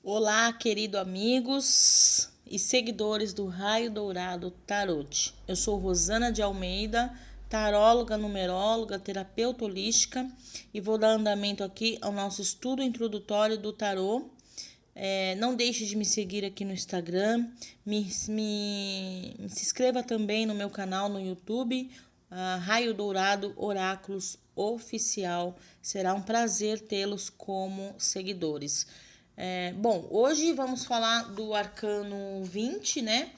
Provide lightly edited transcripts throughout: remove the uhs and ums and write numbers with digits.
Olá, querido amigos e seguidores do Raio Dourado Tarot. Eu sou Rosana de Almeida, taróloga, numeróloga, terapeuta holística e vou dar andamento aqui ao nosso estudo introdutório do tarô. Não deixe de me seguir aqui no Instagram, se inscreva também no meu canal no YouTube, Raio Dourado Oráculos Oficial. Será um prazer tê-los como seguidores. Bom, hoje vamos falar do Arcano 20, né?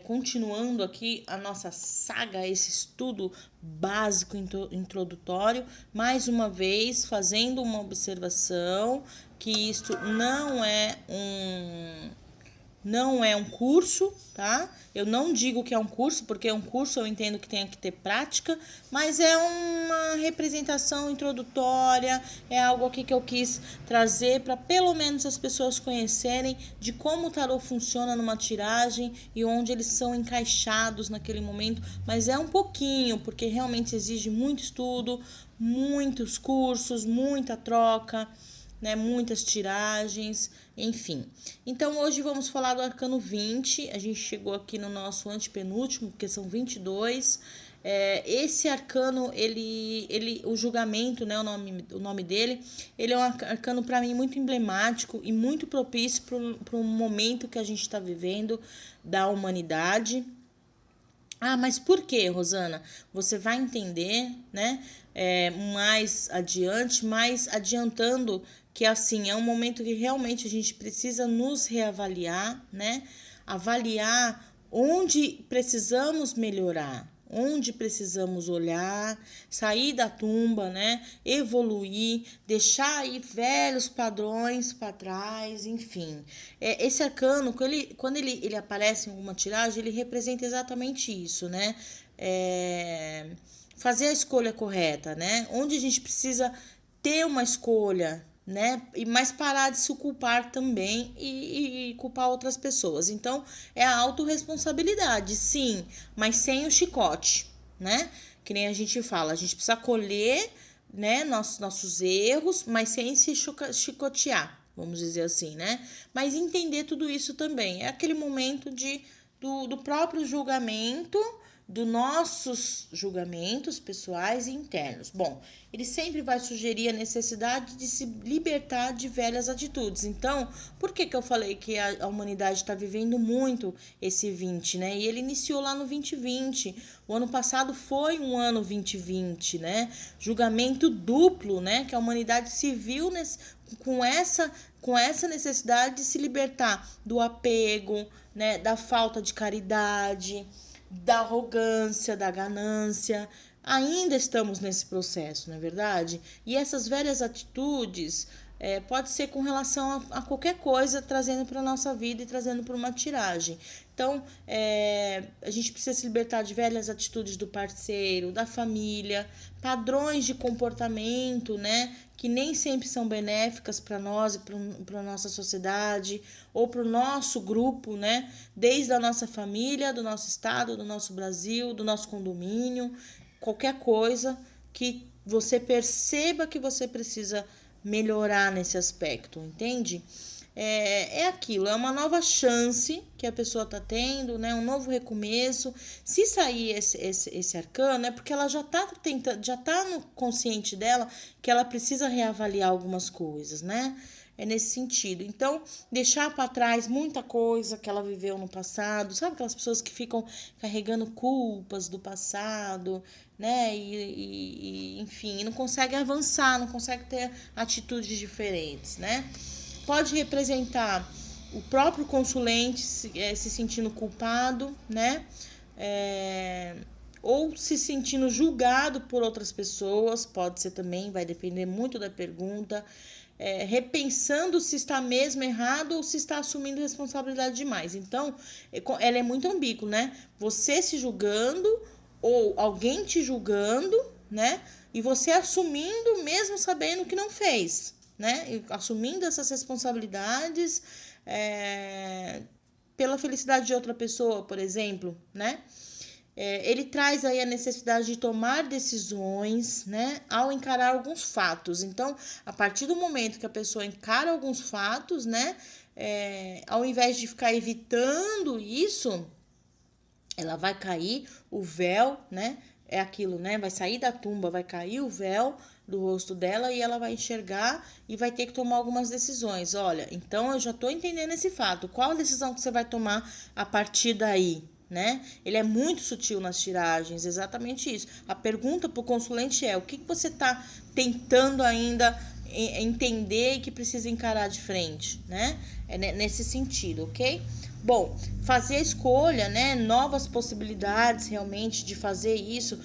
Continuando aqui a nossa saga, esse estudo básico introdutório, mais uma vez fazendo uma observação que isto não é um curso, tá? Eu não digo que é um curso, porque um curso eu entendo que tem que ter prática, mas é uma representação introdutória, é algo aqui que eu quis trazer para pelo menos as pessoas conhecerem de como o tarô funciona numa tiragem e onde eles são encaixados naquele momento, mas é um pouquinho, porque realmente exige muito estudo, muitos cursos, muita troca, né, muitas tiragens, enfim. Então, hoje vamos falar do Arcano 20. A gente chegou aqui no nosso antepenúltimo, porque são 22. Esse arcano, o julgamento, né, o nome dele, ele é um arcano para mim muito emblemático e muito propício para o momento que a gente está vivendo da humanidade. Ah, mas por que, Rosana? Você vai entender, né? Mais adiante, mais adiantando que assim é um momento que realmente a gente precisa nos reavaliar, né? Avaliar onde precisamos melhorar, onde precisamos olhar, sair da tumba, né? Evoluir, deixar aí velhos padrões para trás, enfim. Esse arcano, quando ele aparece em alguma tiragem, ele representa exatamente isso, né? Fazer a escolha correta, né? Onde a gente precisa ter uma escolha, né? Mas parar de se culpar também e culpar outras pessoas. Então, é a autorresponsabilidade, sim, mas sem o chicote, né? Que nem a gente fala, a gente precisa colher, né, nossos erros, mas sem se chicotear, vamos dizer assim, né? Mas entender tudo isso também. É aquele momento do próprio julgamento, dos nossos julgamentos pessoais e internos. Bom, ele sempre vai sugerir a necessidade de se libertar de velhas atitudes. Então, por que eu falei que a humanidade está vivendo muito esse 20, né? E ele iniciou lá no 2020. O ano passado foi um ano 2020, né? Julgamento duplo, né? Que a humanidade se viu com essa necessidade de se libertar do apego, né? Da falta de caridade, da arrogância, da ganância. Ainda estamos nesse processo, não é verdade? E essas velhas atitudes pode ser com relação a qualquer coisa, trazendo para a nossa vida e trazendo para uma tiragem. Então, a gente precisa se libertar de velhas atitudes do parceiro, da família, padrões de comportamento, né? Que nem sempre são benéficas para nós e para a nossa sociedade ou para o nosso grupo, né? Desde a nossa família, do nosso estado, do nosso Brasil, do nosso condomínio, qualquer coisa que você perceba que você precisa melhorar nesse aspecto, entende? É aquilo, é uma nova chance que a pessoa está tendo, né? Um novo recomeço. Se sair esse arcano, é porque ela já está tentando, já está no consciente dela que ela precisa reavaliar algumas coisas, né? É nesse sentido. Então, deixar para trás muita coisa que ela viveu no passado, sabe aquelas pessoas que ficam carregando culpas do passado, né? Enfim, não consegue avançar, não consegue ter atitudes diferentes, né? Pode representar o próprio consulente se sentindo culpado, né? Ou se sentindo julgado por outras pessoas, pode ser também, vai depender muito da pergunta. Repensando se está mesmo errado ou se está assumindo responsabilidade demais. Então, ela é muito ambígua, né? Você se julgando ou alguém te julgando, né? E você assumindo mesmo sabendo que não fez, né? E assumindo essas responsabilidades pela felicidade de outra pessoa, por exemplo, né? Ele traz aí a necessidade de tomar decisões, né, ao encarar alguns fatos. Então, a partir do momento que a pessoa encara alguns fatos, né, ao invés de ficar evitando isso, ela vai cair o véu, né, é aquilo, né, vai sair da tumba, vai cair o véu do rosto dela e ela vai enxergar e vai ter que tomar algumas decisões. Olha, então eu já estou entendendo esse fato. Qual a decisão que você vai tomar a partir daí? Né? Ele é muito sutil nas tiragens, exatamente isso. A pergunta para o consulente é: o que você está tentando ainda entender e que precisa encarar de frente, né? É nesse sentido, ok? Bom, fazer a escolha, né? Novas possibilidades realmente de fazer isso.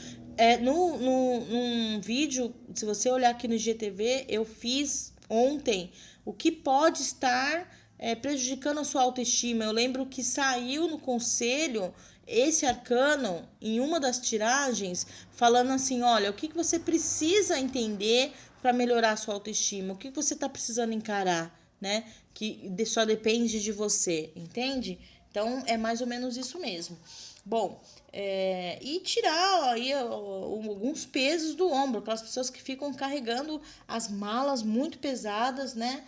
Num vídeo, se você olhar aqui no IGTV, eu fiz ontem o que pode estar prejudicando a sua autoestima. Eu lembro que saiu no conselho esse arcano em uma das tiragens, falando assim: olha, o que você precisa entender para melhorar a sua autoestima, o que você está precisando encarar, né? Que só depende de você, entende? Então é mais ou menos isso mesmo. Bom, e tirar aí alguns pesos do ombro, aquelas pessoas que ficam carregando as malas muito pesadas, né?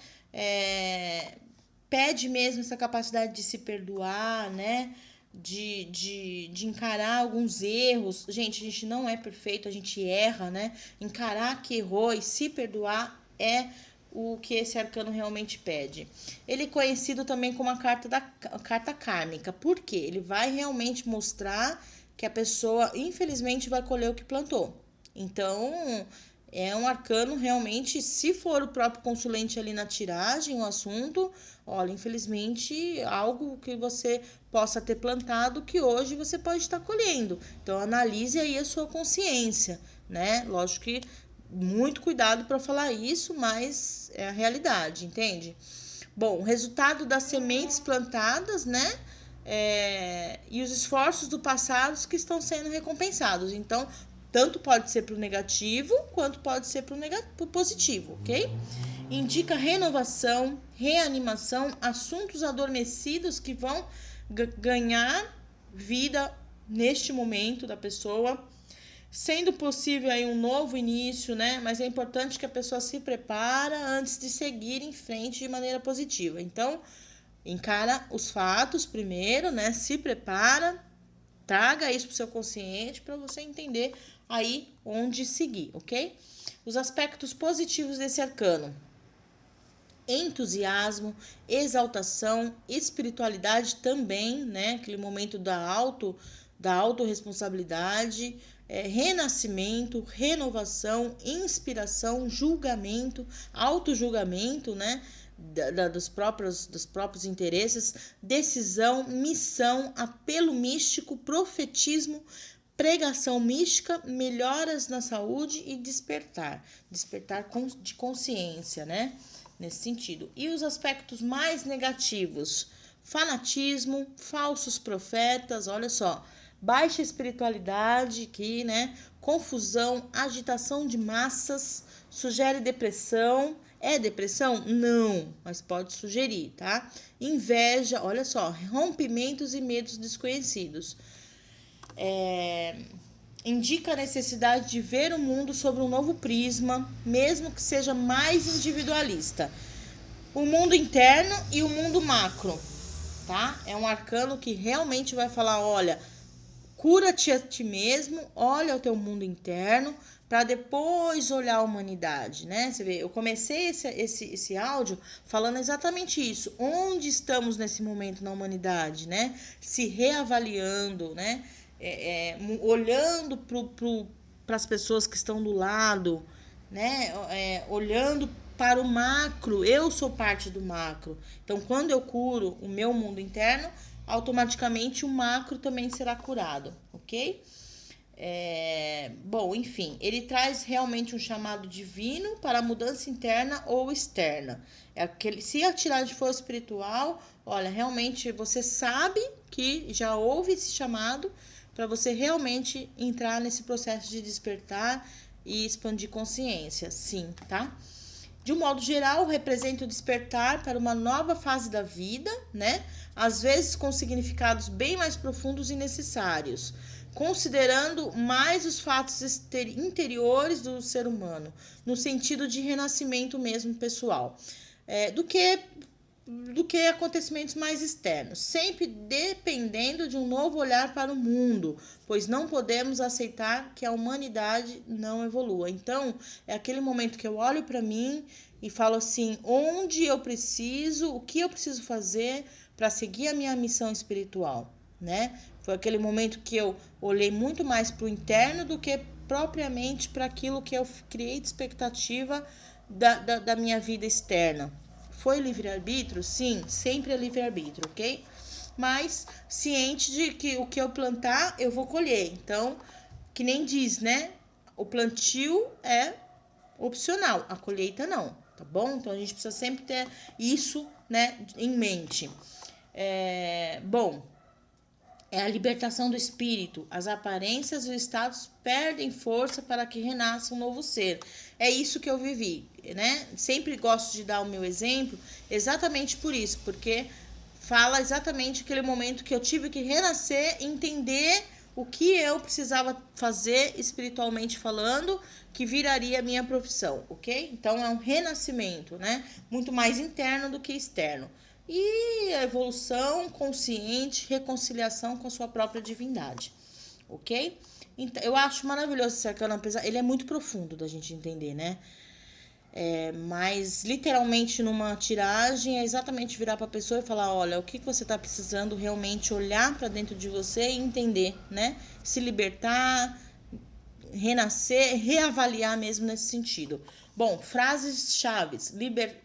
Pede mesmo essa capacidade de se perdoar, né? De encarar alguns erros. Gente, a gente não é perfeito, a gente erra, né? Encarar que errou e se perdoar é o que esse arcano realmente pede. Ele é conhecido também como a carta kármica. Por quê? Ele vai realmente mostrar que a pessoa, infelizmente, vai colher o que plantou. Então, é um arcano realmente, se for o próprio consulente ali na tiragem, o assunto, olha, infelizmente, algo que você possa ter plantado que hoje você pode estar colhendo. Então, analise aí a sua consciência, né? Lógico que muito cuidado para falar isso, mas é a realidade, entende? Bom, o resultado das sementes plantadas, né? E os esforços do passado que estão sendo recompensados. Então, tanto pode ser para o negativo, quanto pode ser para o positivo, ok? Indica renovação, reanimação, assuntos adormecidos que vão ganhar vida neste momento da pessoa, sendo possível aí um novo início, né? Mas é importante que a pessoa se prepara antes de seguir em frente de maneira positiva. Então, encara os fatos primeiro, né? Se prepara, traga isso para o seu consciente para você entender aí onde seguir, ok? Os aspectos positivos desse arcano: entusiasmo, exaltação, espiritualidade também, né? Aquele momento da autorresponsabilidade, renascimento, renovação, inspiração, julgamento, autojulgamento, né? Dos próprios interesses, decisão, missão, apelo místico, profetismo, pregação mística, melhoras na saúde e despertar de consciência, né? Nesse sentido. E os aspectos mais negativos: fanatismo, falsos profetas, olha só, baixa espiritualidade aqui, né? Confusão, agitação de massas, sugere depressão. É depressão? Não, mas pode sugerir, tá? Inveja, olha só, rompimentos e medos desconhecidos. Indica a necessidade de ver o mundo sobre um novo prisma, mesmo que seja mais individualista. O mundo interno e o mundo macro, tá? É um arcano que realmente vai falar: olha, cura-te a ti mesmo, olha o teu mundo interno, para depois olhar a humanidade, né? Você vê, eu comecei esse áudio falando exatamente isso. Onde estamos nesse momento na humanidade, né? Se reavaliando, né? Olhando para as pessoas que estão do lado, né? Olhando para o macro. Eu sou parte do macro. Então, quando eu curo o meu mundo interno, automaticamente o macro também será curado, ok? Bom, enfim, ele traz realmente um chamado divino para a mudança interna ou externa. Se a tiragem for espiritual, olha, realmente você sabe que já houve esse chamado para você realmente entrar nesse processo de despertar e expandir consciência, sim, tá? De um modo geral, representa o despertar para uma nova fase da vida, né? Às vezes com significados bem mais profundos e necessários. considerando mais os fatos interiores do ser humano, no sentido de renascimento mesmo pessoal, do que acontecimentos mais externos, sempre dependendo de um novo olhar para o mundo, pois não podemos aceitar que a humanidade não evolua. Então, é aquele momento que eu olho para mim e falo assim, onde eu preciso, o que eu preciso fazer para seguir a minha missão espiritual, né? Foi aquele momento que eu olhei muito mais para o interno do que propriamente para aquilo que eu criei de expectativa da minha vida externa. Foi livre-arbítrio? Sim, sempre é livre-arbítrio, ok? Mas ciente de que o que eu plantar, eu vou colher. Então, que nem diz, né? O plantio é opcional, a colheita não, tá bom? Então, a gente precisa sempre ter isso, né, em mente. Bom, é a libertação do espírito. As aparências e os estados perdem força para que renasça um novo ser. É isso que eu vivi, né? Sempre gosto de dar o meu exemplo exatamente por isso, porque fala exatamente aquele momento que eu tive que renascer, entender o que eu precisava fazer espiritualmente falando, que viraria minha profissão, ok? Então é um renascimento, né? Muito mais interno do que externo. E a evolução consciente, reconciliação com a sua própria divindade, ok? Então, eu acho maravilhoso esse arcano, apesar ele é muito profundo da gente entender, né? Mas literalmente numa tiragem é exatamente virar para a pessoa e falar, olha, o que você está precisando realmente olhar para dentro de você e entender, né? Se libertar, renascer, reavaliar mesmo nesse sentido. Bom, frases-chave: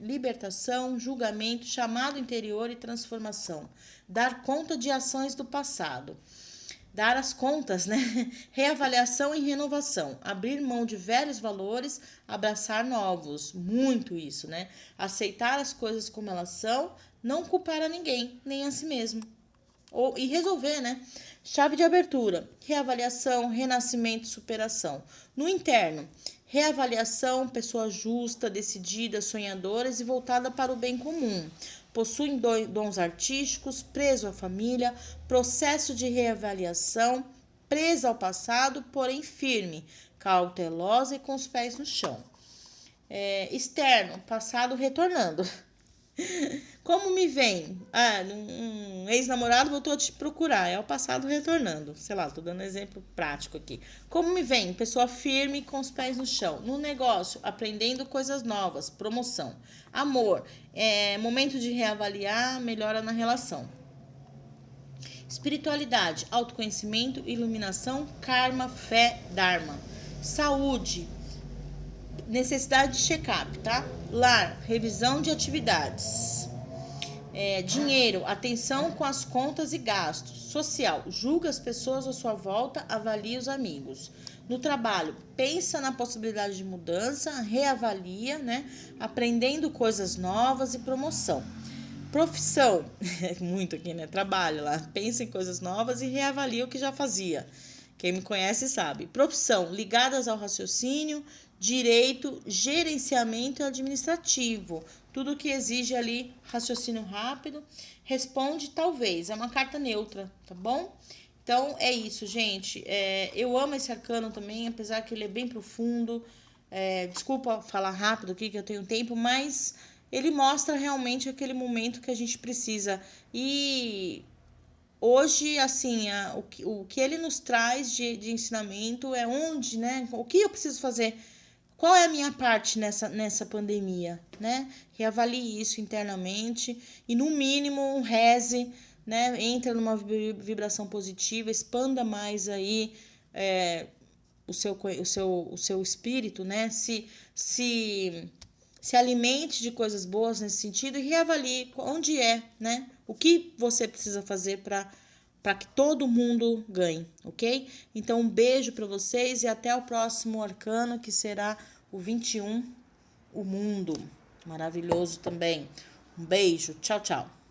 libertação, julgamento, chamado interior e transformação. Dar conta de ações do passado. Dar as contas, né? Reavaliação e renovação. Abrir mão de velhos valores, abraçar novos. Muito isso, né? Aceitar as coisas como elas são, não culpar a ninguém, nem a si mesmo. E resolver, né? Chave de abertura, reavaliação, renascimento, superação. No interno, reavaliação, pessoa justa, decidida, sonhadoras e voltada para o bem comum. Possuem dons artísticos, preso à família, processo de reavaliação, presa ao passado, porém firme, cautelosa e com os pés no chão. Externo, passado retornando. Como me vem? Um ex-namorado voltou a te procurar. É o passado retornando. Sei lá, tô dando um exemplo prático aqui. Como me vem? Pessoa firme com os pés no chão. No negócio, aprendendo coisas novas. Promoção. Amor. Momento de reavaliar, melhora na relação. Espiritualidade. Autoconhecimento, iluminação, karma, fé, dharma. Saúde. Necessidade de check-up, tá? Lar, revisão de atividades. Dinheiro, atenção com as contas e gastos. Social, julga as pessoas à sua volta, avalia os amigos. No trabalho, pensa na possibilidade de mudança, reavalia, né? Aprendendo coisas novas e promoção. Profissão, muito aqui, né? Trabalho lá, pensa em coisas novas e reavalia o que já fazia. Quem me conhece sabe. Profissão, ligadas ao raciocínio, direito, gerenciamento administrativo. Tudo que exige ali raciocínio rápido. Responde talvez. É uma carta neutra, tá bom? Então, é isso, gente. Eu amo esse arcano também, apesar que ele é bem profundo. Desculpa falar rápido aqui, que eu tenho tempo, mas ele mostra realmente aquele momento que a gente precisa. E hoje, assim, o que ele nos traz de ensinamento é onde, né? O que eu preciso fazer? Qual é a minha parte nessa pandemia, né? Reavalie isso internamente e, no mínimo, reze, né? Entra numa vibração positiva, expanda mais aí o seu espírito, né? Se alimente de coisas boas nesse sentido e reavalie onde né? O que você precisa fazer para que todo mundo ganhe, ok? Então, um beijo para vocês e até o próximo arcano, que será o 21, o mundo. Maravilhoso também. Um beijo. Tchau, tchau.